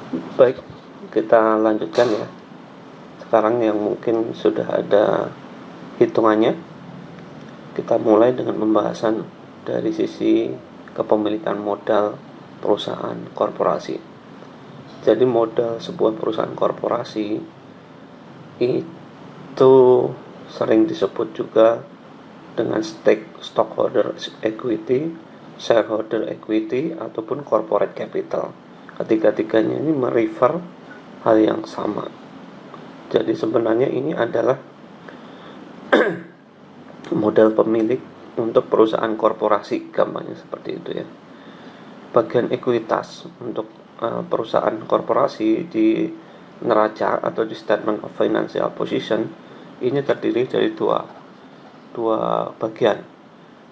Baik, kita lanjutkan ya. Sekarang yang mungkin sudah ada hitungannya, kita mulai dengan pembahasan dari sisi kepemilikan modal perusahaan korporasi. Jadi modal sebuah perusahaan korporasi itu sering disebut juga dengan stockholder equity, shareholder equity, ataupun corporate capital. Ketiga-tiganya ini merefer hal yang sama. Jadi sebenarnya ini adalah modal pemilik untuk perusahaan korporasi, gampangnya seperti itu ya. Bagian ekuitas untuk perusahaan korporasi di neraca atau di statement of financial position ini terdiri dari dua bagian.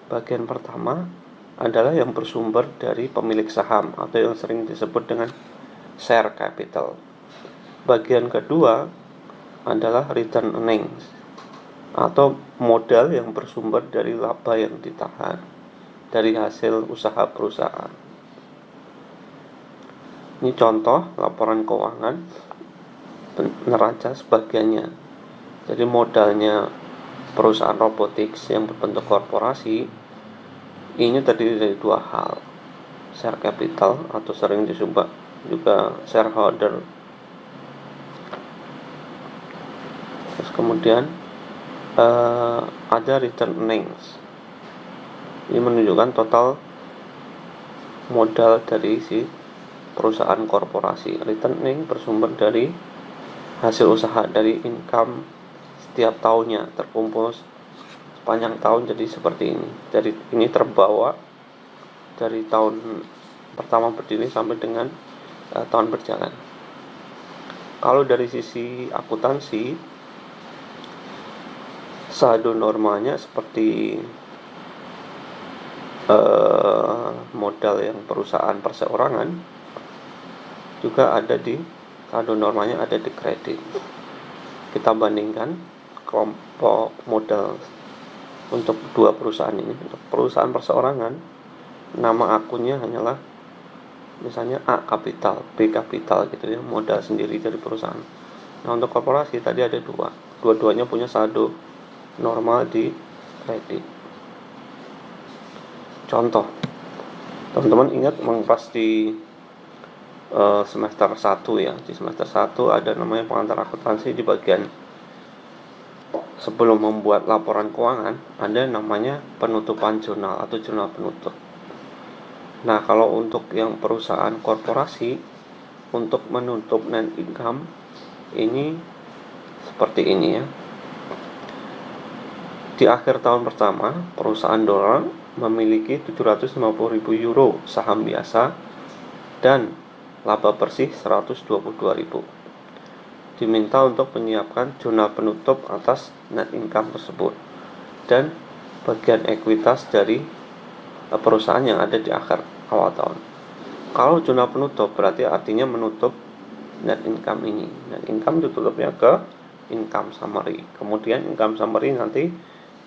Bagian pertama adalah yang bersumber dari pemilik saham atau yang sering disebut dengan share capital. Bagian kedua adalah return earnings atau modal yang bersumber dari laba yang ditahan dari hasil usaha perusahaan. Ini contoh laporan keuangan neraca sebagiannya. Jadi modalnya perusahaan robotics yang berbentuk korporasi ini terdiri dari dua hal, share capital atau sering disebut juga shareholder. Terus kemudian ada return earnings. Ini menunjukkan total modal dari si perusahaan korporasi. Return earnings bersumber dari hasil usaha, dari income setiap tahunnya terkumpul sepanjang tahun, jadi seperti ini. Jadi ini terbawa dari tahun pertama berdiri sampai dengan tahun berjalan. Kalau dari sisi akuntansi, saldo normalnya seperti modal yang perusahaan perseorangan juga ada di saldo normalnya, ada di kredit. Kita bandingkan kelompok modal untuk dua perusahaan ini. Untuk perusahaan perseorangan, nama akunnya hanyalah misalnya A kapital, B kapital gitu ya, modal sendiri dari perusahaan. Nah, untuk korporasi tadi ada dua-duanya punya saldo normal di kredit. Contoh, teman-teman ingat pas di semester 1 ya, di semester 1 ada namanya pengantar akuntansi. Di bagian sebelum membuat laporan keuangan ada namanya penutupan jurnal atau jurnal penutup. Nah, kalau untuk yang perusahaan korporasi, untuk menutup net income ini seperti ini ya. Di akhir tahun pertama, perusahaan dolar memiliki 750.000 euro saham biasa dan laba bersih 122.000. Diminta untuk menyiapkan jurnal penutup atas net income tersebut dan bagian ekuitas dari perusahaan yang ada di akhir awal tahun. Kalau jurnal penutup berarti artinya menutup net income ini. Net income ditutupnya ke income summary. Kemudian income summary nanti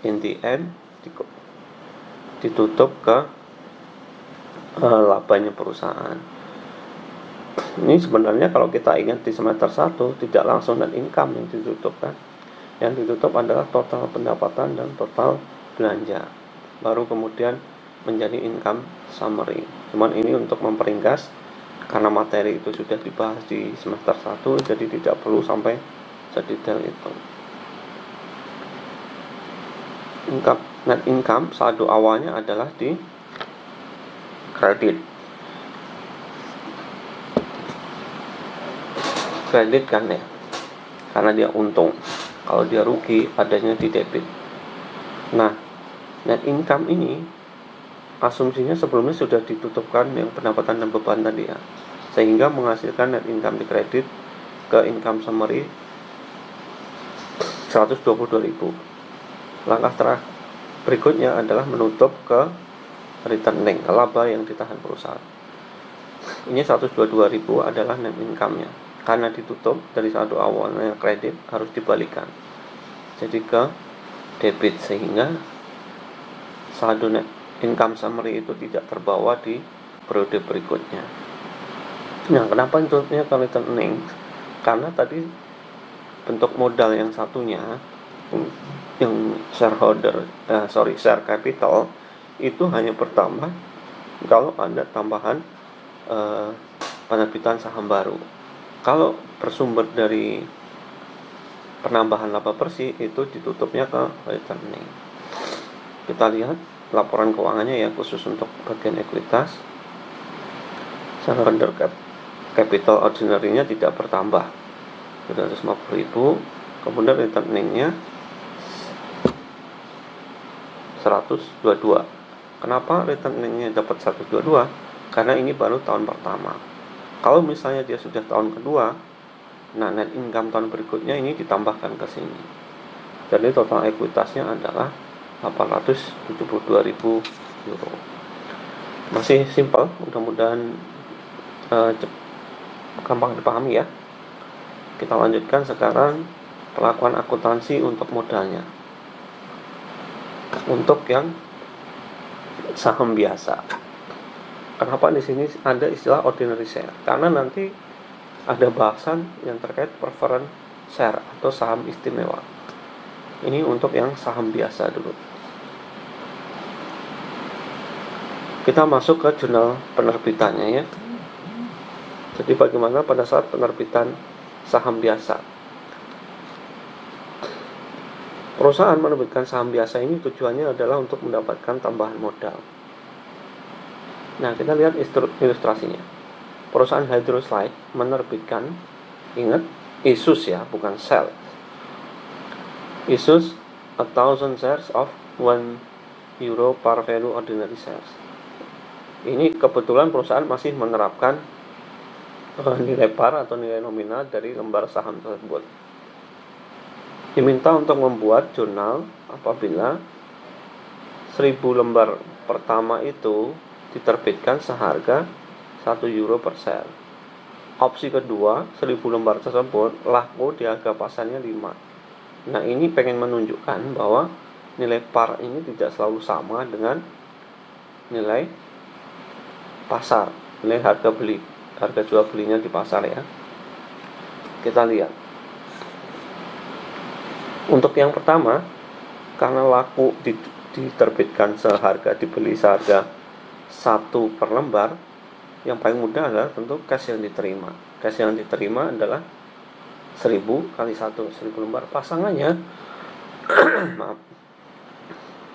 in the end ditutup ke labanya perusahaan. Ini sebenarnya kalau kita ingat di semester 1 tidak langsung net income yang ditutup kan. Yang ditutup adalah total pendapatan dan total belanja. Baru kemudian menjadi income summary. Cuman ini untuk memperingkas karena materi itu sudah dibahas di semester 1, jadi tidak perlu sampai sedetail itu. Net income saldo awalnya adalah di kredit kan ya, karena dia untung. Kalau dia rugi adanya di debit. Nah, net income ini asumsinya sebelumnya sudah ditutupkan yang pendapatan dan beban tadi ya, sehingga menghasilkan net income di kredit ke income summary 122.000. Langkah berikutnya adalah menutup ke returning, ke laba yang ditahan perusahaan. Ini 122.000 adalah net income-nya. Karena ditutup dari saldo awalnya kredit harus dibalikan jadi ke debit, sehingga saldo net income summary itu tidak terbawa di periode berikutnya. Nah, kenapa contohnya ke return earnings? Karena tadi bentuk modal yang satunya, yang share capital itu hanya bertambah kalau ada tambahan penerbitan saham baru. Kalau bersumber dari penambahan laba bersih, itu ditutupnya ke return earnings. Kita lihat laporan keuangannya ya, khusus untuk bagian ekuitas. Shareholder capital ordinary-nya tidak bertambah, 750.000. Kemudian return earnings-nya 122. Kenapa return earnings-nya dapat 122? Karena ini baru tahun pertama. Kalau misalnya dia sudah tahun kedua, nah net income tahun berikutnya ini ditambahkan ke sini. Jadi total ekuitasnya adalah 872.000 euro. Masih simpel, mudah-mudahan gampang dipahami ya. Kita lanjutkan sekarang pelakuan akuntansi untuk modalnya. Untuk yang saham biasa. Kenapa di sini ada istilah ordinary share? Karena nanti ada bahasan yang terkait preference share atau saham istimewa. Ini untuk yang saham biasa dulu. Kita masuk ke jurnal penerbitannya ya. Jadi bagaimana pada saat penerbitan saham biasa? Perusahaan menerbitkan saham biasa ini tujuannya adalah untuk mendapatkan tambahan modal. Nah, kita lihat ilustrasinya. Perusahaan Hydroslide menerbitkan, ingat, issues ya, bukan sell. Issues 1,000 shares of 1 euro per value ordinary shares. Ini kebetulan perusahaan masih menerapkan nilai par atau nilai nominal dari lembar saham tersebut. Diminta untuk membuat jurnal apabila 1000 lembar pertama itu diterbitkan seharga 1 euro per share. Opsi kedua, 1000 lembar tersebut laku di harga pasarnya 5. Nah, ini pengen menunjukkan bahwa nilai par ini tidak selalu sama dengan nilai pasar, nilai harga jual belinya di pasar ya. Kita lihat. Untuk yang pertama, karena laku diterbitkan dibeli seharga 1 per lembar, yang paling mudah adalah tentu cash yang diterima. Cash yang diterima adalah 1000 kali 1, 1000 lembar. Pasangannya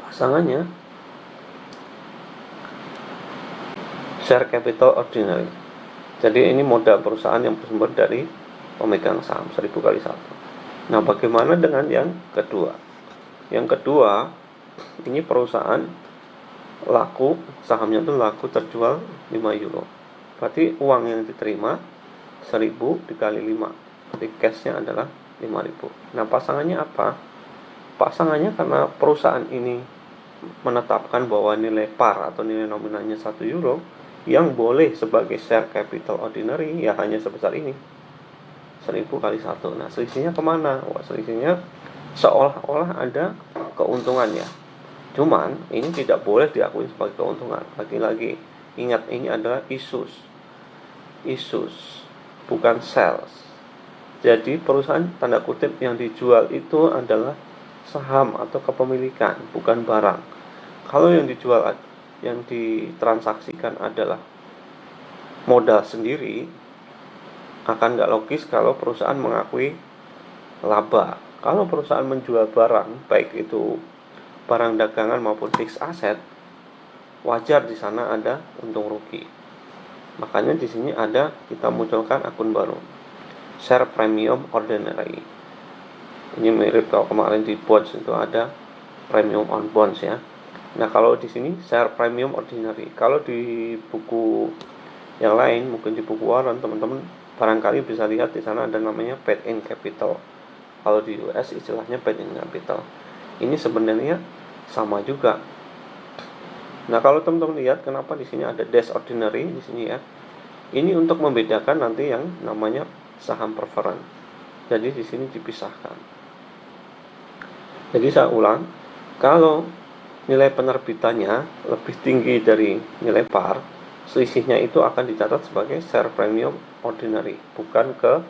pasangannya share capital ordinary. Jadi ini modal perusahaan yang bersumber dari pemegang saham 1000 kali 1. Nah, bagaimana dengan yang kedua? Yang kedua, ini perusahaan laku, sahamnya itu laku terjual 5 euro. Berarti uang yang diterima 1000 dikali 5. Berarti cashnya adalah 5.000. Nah, pasangannya apa? Pasangannya karena perusahaan ini menetapkan bahwa nilai par atau nilai nominalnya 1 euro, yang boleh sebagai share capital ordinary ya hanya sebesar ini, 1000 kali 1. Nah, selisihnya kemana? Wah, selisihnya seolah-olah ada keuntungannya. Cuman ini tidak boleh diakui sebagai keuntungan. Lagi-lagi ingat, ini adalah issues, bukan sales. Jadi perusahaan tanda kutip yang dijual itu adalah saham atau kepemilikan, bukan barang. Kalau yang dijual, yang ditransaksikan adalah modal sendiri, akan nggak logis kalau perusahaan mengakui laba. Kalau perusahaan menjual barang, baik itu barang dagangan maupun fixed asset, wajar di sana ada untung rugi. Makanya di sini kita munculkan akun baru, share premium ordinary. Ini mirip kalau kemarin di bonds itu ada premium on bonds ya. Nah, kalau di sini share premium ordinary. Kalau di buku yang lain, mungkin di buku Warren, teman-teman barangkali bisa lihat di sana ada namanya paid in capital. Kalau di US istilahnya paid in capital. Ini sebenarnya sama juga. Nah, kalau teman-teman lihat kenapa di sini ada dash ordinary di sini ya. Ini untuk membedakan nanti yang namanya saham preference. Jadi di sini dipisahkan. Jadi saya ulang, kalau nilai penerbitannya lebih tinggi dari nilai par, selisihnya itu akan dicatat sebagai share premium ordinary, bukan ke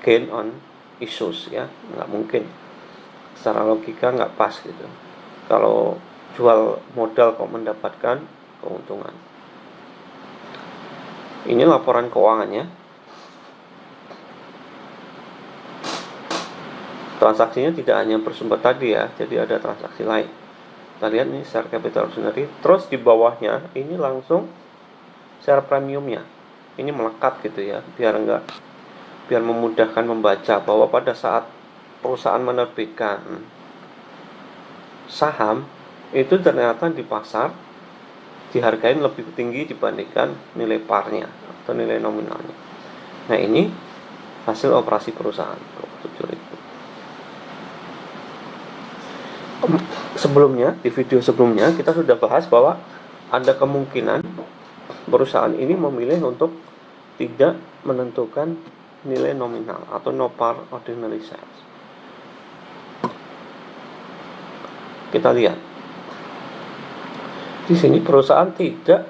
gain on issues ya. Nggak mungkin, secara logika nggak pas gitu. Kalau jual modal kok mendapatkan keuntungan. Ini laporan keuangannya. Transaksinya tidak hanya bersumber tadi ya, jadi ada transaksi lain. Kita lihat nih share capital ordinary, terus di bawahnya ini langsung share premiumnya. Ini melekat gitu ya, biar memudahkan membaca bahwa pada saat perusahaan menerbitkan saham itu ternyata di pasar dihargain lebih tinggi dibandingkan nilai parnya atau nilai nominalnya. Nah, ini hasil operasi perusahaan 27.000. Sebelumnya, di video sebelumnya kita sudah bahas bahwa ada kemungkinan perusahaan ini memilih untuk tidak menentukan nilai nominal atau no par ordinary shares. Kita lihat di sini perusahaan tidak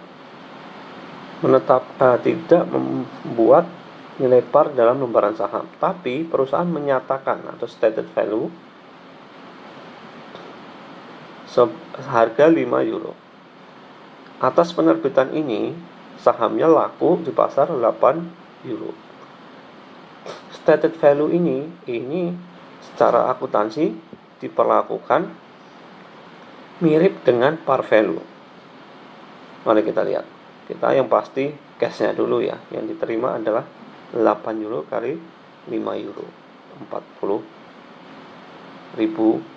membuat nilai par dalam lembaran saham, tapi perusahaan menyatakan atau stated value seharga 5 euro. Atas penerbitan ini, sahamnya laku di pasar 8 euro. Stated value ini secara akuntansi diperlakukan mirip dengan par value. Mari kita lihat. Kita yang pasti cashnya dulu ya. Yang diterima adalah 8 euro kali 5 euro, 40.000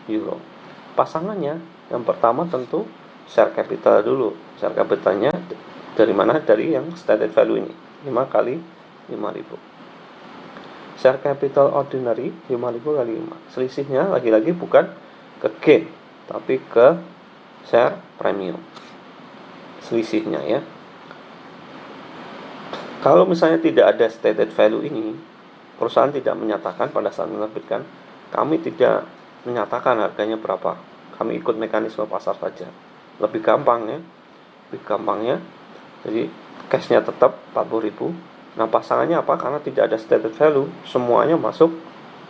euro. Pasangannya yang pertama tentu share capital dulu. Share capitalnya dari mana? Dari yang stated value ini, 5 kali 5.000. Share capital ordinary 5.000 kali 5. Selisihnya lagi-lagi bukan ke gain, tapi ke share premium. Selisihnya ya. Kalau misalnya tidak ada stated value ini, perusahaan tidak menyatakan pada saat menerbitkan, kami tidak menyatakan harganya berapa, kami ikut mekanisme pasar saja. Lebih gampang ya, jadi cashnya tetap 40.000. Nah, pasangannya apa? Karena tidak ada stated value, semuanya masuk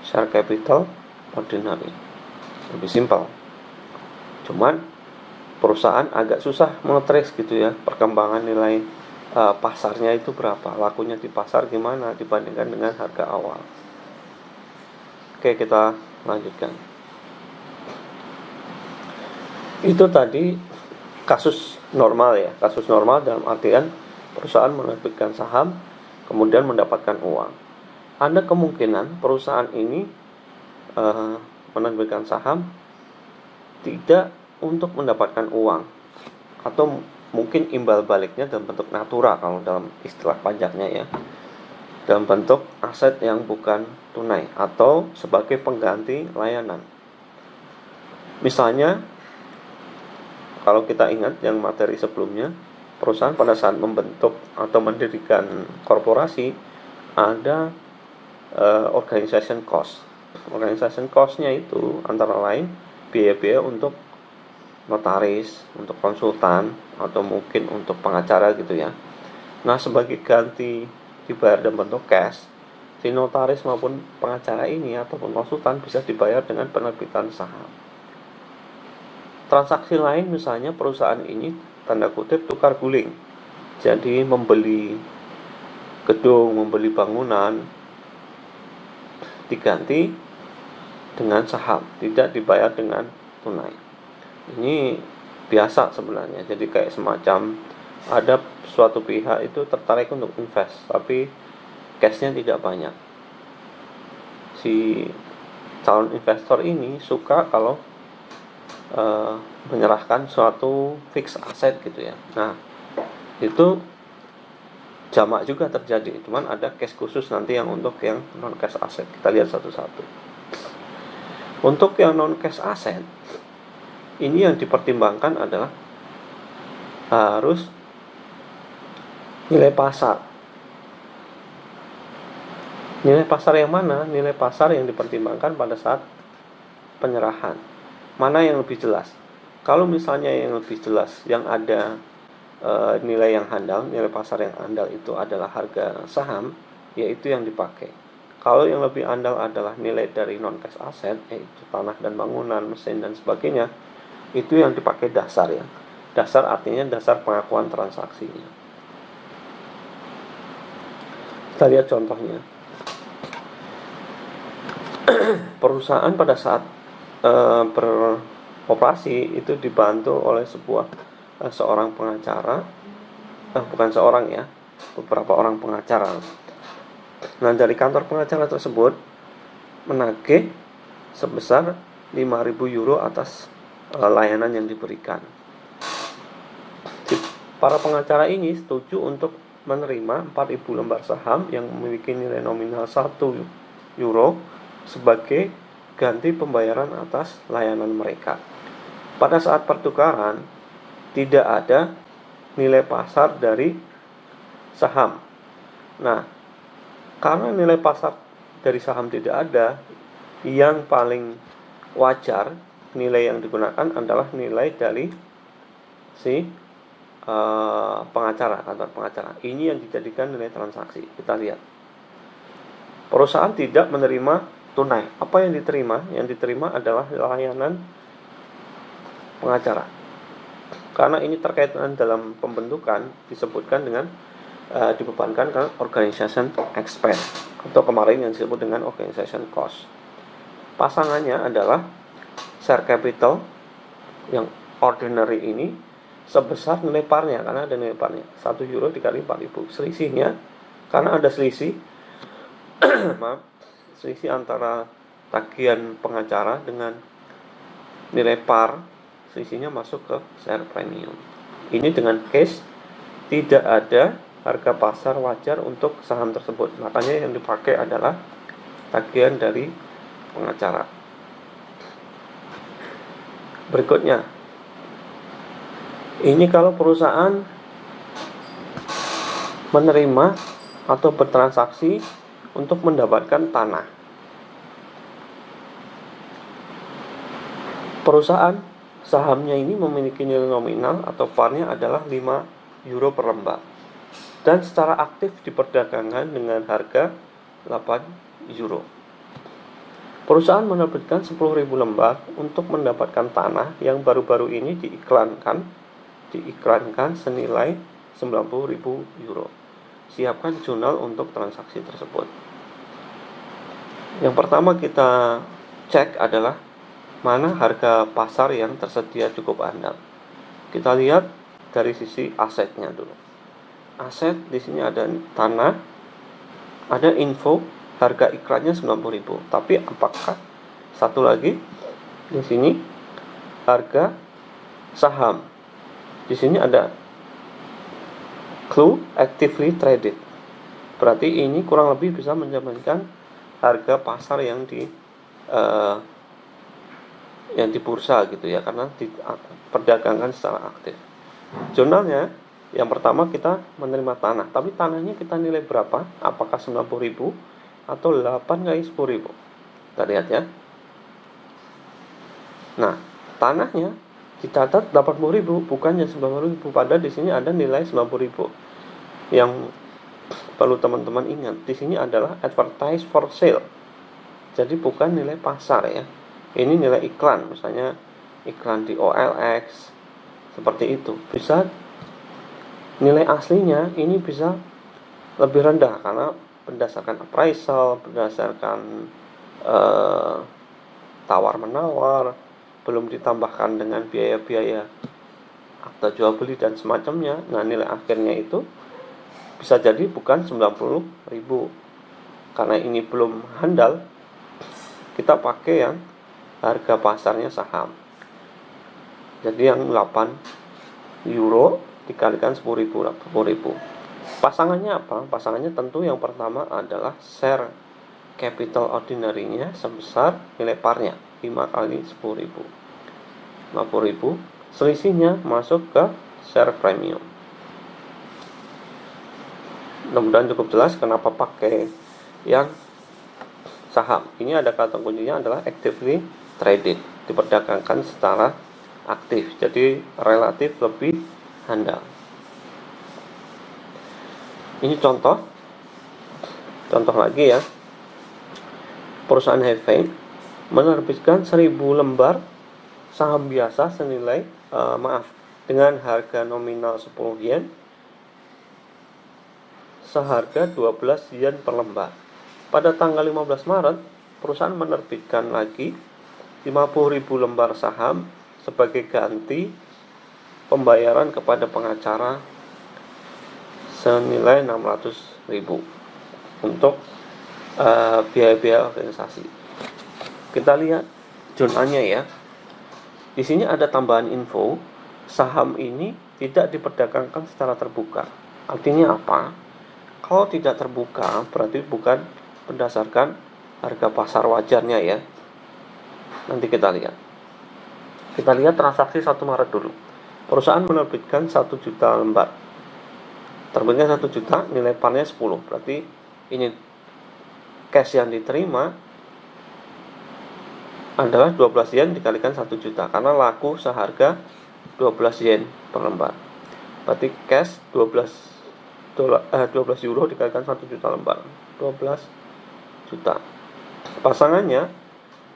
share capital ordinary. Lebih simpel. Cuman perusahaan agak susah mengetrace gitu ya, perkembangan nilai pasarnya itu berapa, lakunya di pasar gimana dibandingkan dengan harga awal. Oke, kita lanjutkan. Itu tadi kasus normal ya, kasus normal dalam artian perusahaan menerbitkan saham kemudian mendapatkan uang. Ada kemungkinan perusahaan ini menerbitkan saham tidak untuk mendapatkan uang, atau mungkin imbal baliknya dalam bentuk natura kalau dalam istilah pajaknya ya, dalam bentuk aset yang bukan tunai atau sebagai pengganti layanan. Misalnya kalau kita ingat yang materi sebelumnya, perusahaan pada saat membentuk atau mendirikan korporasi ada organization cost. Organization cost-nya itu antara lain biaya-biaya untuk notaris, untuk konsultan, atau mungkin untuk pengacara gitu ya. Nah, sebagai ganti dibayar dalam bentuk cash, si notaris maupun pengacara ini ataupun konsultan bisa dibayar dengan penerbitan saham. Transaksi lain misalnya perusahaan ini tanda kutip tukar guling, jadi membeli gedung, membeli bangunan diganti dengan saham, tidak dibayar dengan tunai. Ini biasa sebenarnya, jadi kayak semacam ada suatu pihak itu tertarik untuk invest, tapi cashnya tidak banyak. Si calon investor ini suka kalau menyerahkan suatu fixed asset gitu ya. Nah, itu jamak juga terjadi, cuman ada case khusus nanti yang untuk yang non cash asset. Kita lihat satu-satu. Untuk yang non cash asset ini yang dipertimbangkan adalah harus nilai pasar. Nilai pasar yang mana? Nilai pasar yang dipertimbangkan pada saat penyerahan. Mana yang lebih jelas? Kalau misalnya yang lebih jelas, yang ada nilai yang handal, nilai pasar yang handal itu adalah harga saham, yaitu yang dipakai. Kalau yang lebih handal adalah nilai dari non-cash aset, yaitu tanah dan bangunan, mesin dan sebagainya, itu yang dipakai dasar ya. Dasar artinya dasar pengakuan transaksinya. Kita lihat contohnya. Perusahaan pada saat beroperasi itu dibantu oleh seorang pengacara, bukan seorang ya, beberapa orang pengacara. Nah, dari kantor pengacara tersebut menagih sebesar 5.000 euro atas layanan yang diberikan. Para pengacara ini setuju untuk menerima 4.000 lembar saham yang memiliki nilai nominal 1 euro sebagai ganti pembayaran atas layanan mereka. Pada saat pertukaran tidak ada nilai pasar dari saham. Nah, karena nilai pasar dari saham tidak ada, yang paling wajar nilai yang digunakan adalah nilai dari si kantor pengacara. Ini yang dijadikan nilai transaksi. Kita lihat. Perusahaan tidak menerima tunai. Apa yang diterima? Yang diterima adalah layanan pengacara. Karena ini terkait dengan dalam pembentukan disebutkan dengan dibebankan ke organization expense atau kemarin yang disebut dengan organization cost. Pasangannya adalah share capital yang ordinary ini sebesar nilai parnya, karena ada nilai parnya 1 euro dikali 4.000. Selisihnya karena ada selisih selisih antara tagihan pengacara dengan nilai par, selisihnya masuk ke share premium. Ini dengan case tidak ada harga pasar wajar untuk saham tersebut. Makanya yang dipakai adalah tagihan dari pengacara. Berikutnya, ini kalau perusahaan menerima atau bertransaksi untuk mendapatkan tanah. Perusahaan sahamnya ini memiliki nilai nominal atau parnya adalah 5 euro per lembar dan secara aktif diperdagangkan dengan harga 8 euro. Perusahaan menerbitkan 10.000 lembar untuk mendapatkan tanah yang baru-baru ini diiklankan senilai 90.000 euro. Siapkan jurnal untuk transaksi tersebut. Yang pertama kita cek adalah mana harga pasar yang tersedia cukup handal. Kita lihat dari sisi asetnya dulu. Aset di sini ada tanah, ada info harga iklannya 90.000. Tapi apakah satu lagi di sini harga saham. Di sini ada clue actively traded. Berarti ini kurang lebih bisa menjaminkan harga pasar yang di bursa gitu ya, karena diperdagangkan secara aktif. Jurnalnya yang pertama kita menerima tanah, tapi tanahnya kita nilai berapa? Apakah 90.000 atau 8 kali 10.000? Kita lihat ya. Nah, tanahnya dicatat 80.000 bukannya 90.000, padahal di sini ada nilai 90.000. Yang perlu teman-teman ingat, di sini adalah advertise for sale. Jadi bukan nilai pasar ya. Ini nilai iklan, misalnya iklan di OLX seperti itu. Bisa nilai aslinya ini bisa lebih rendah karena berdasarkan appraisal, berdasarkan tawar-menawar, belum ditambahkan dengan biaya-biaya akta jual beli dan semacamnya. Nah, nilai akhirnya itu bisa jadi bukan 90.000. Karena ini belum handal, kita pakai yang harga pasarnya saham. Jadi yang 8 euro dikalikan 10.000. Pasangannya apa? Pasangannya tentu yang pertama adalah share capital ordinary-nya sebesar nilai parnya 5 kali 10.000. 50.000. Selisihnya masuk ke share premium. Mudah-mudahan cukup jelas kenapa pakai yang saham. Ini ada kata kuncinya adalah actively traded, diperdagangkan secara aktif, jadi relatif lebih handal. Ini contoh lagi ya. Perusahaan Hefei menerbitkan 1000 lembar saham biasa senilai dengan harga nominal 10 yen, seharga 12 yen per lembar. Pada tanggal 15 Maret, perusahaan menerbitkan lagi 50.000 lembar saham sebagai ganti pembayaran kepada pengacara senilai 600.000 untuk biaya-biaya organisasi. Kita lihat jurnalnya ya. Di sini ada tambahan info, saham ini tidak diperdagangkan secara terbuka. Artinya apa? Kalau tidak terbuka berarti bukan berdasarkan harga pasar wajarnya ya. Nanti kita lihat. Kita lihat transaksi 1 Maret dulu. Perusahaan menerbitkan 1 juta lembar. Terbitnya 1 juta, nilai parnya 10. Berarti ini cash yang diterima adalah 12 yen dikalikan 1 juta karena laku seharga 12 yen per lembar. Berarti cash 12 euro dikalikan 1 juta lembar, 12 juta. Pasangannya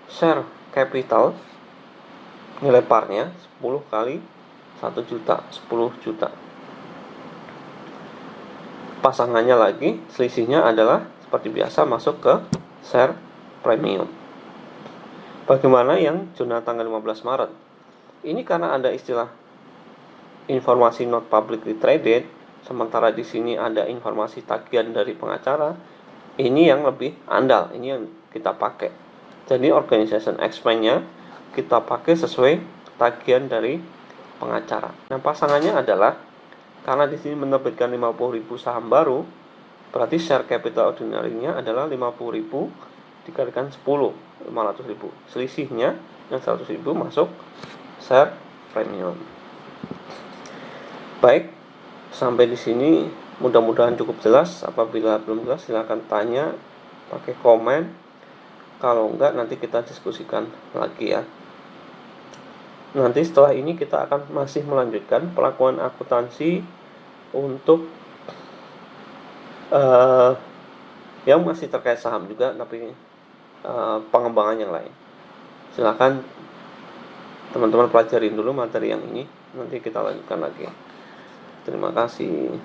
share capital nilai parnya 10 kali 1 juta, 10 juta. Pasangannya lagi, selisihnya adalah seperti biasa masuk ke share premium. Bagaimana yang jurnal tanggal 15 Maret? Ini karena ada istilah informasi not publicly traded, sementara di sini ada informasi tagihan dari pengacara. Ini yang lebih andal, ini yang kita pakai. Jadi organization expense-nya kita pakai sesuai tagihan dari pengacara. Nah, pasangannya adalah karena di sini menerbitkan 50.000 saham baru, berarti share capital ordinary-nya adalah 50.000 dikalikan 10, 500.000. Selisihnya yang 100.000 masuk share premium. Baik, sampai di sini mudah-mudahan cukup jelas. Apabila belum jelas silahkan tanya pakai komen. Kalau enggak nanti kita diskusikan lagi ya. Nanti setelah ini kita akan masih melanjutkan pelakuan akuntansi untuk yang masih terkait saham juga, tapi pengembangan yang lain. Silakan teman-teman pelajarin dulu materi yang ini, nanti kita lanjutkan lagi. Terima kasih.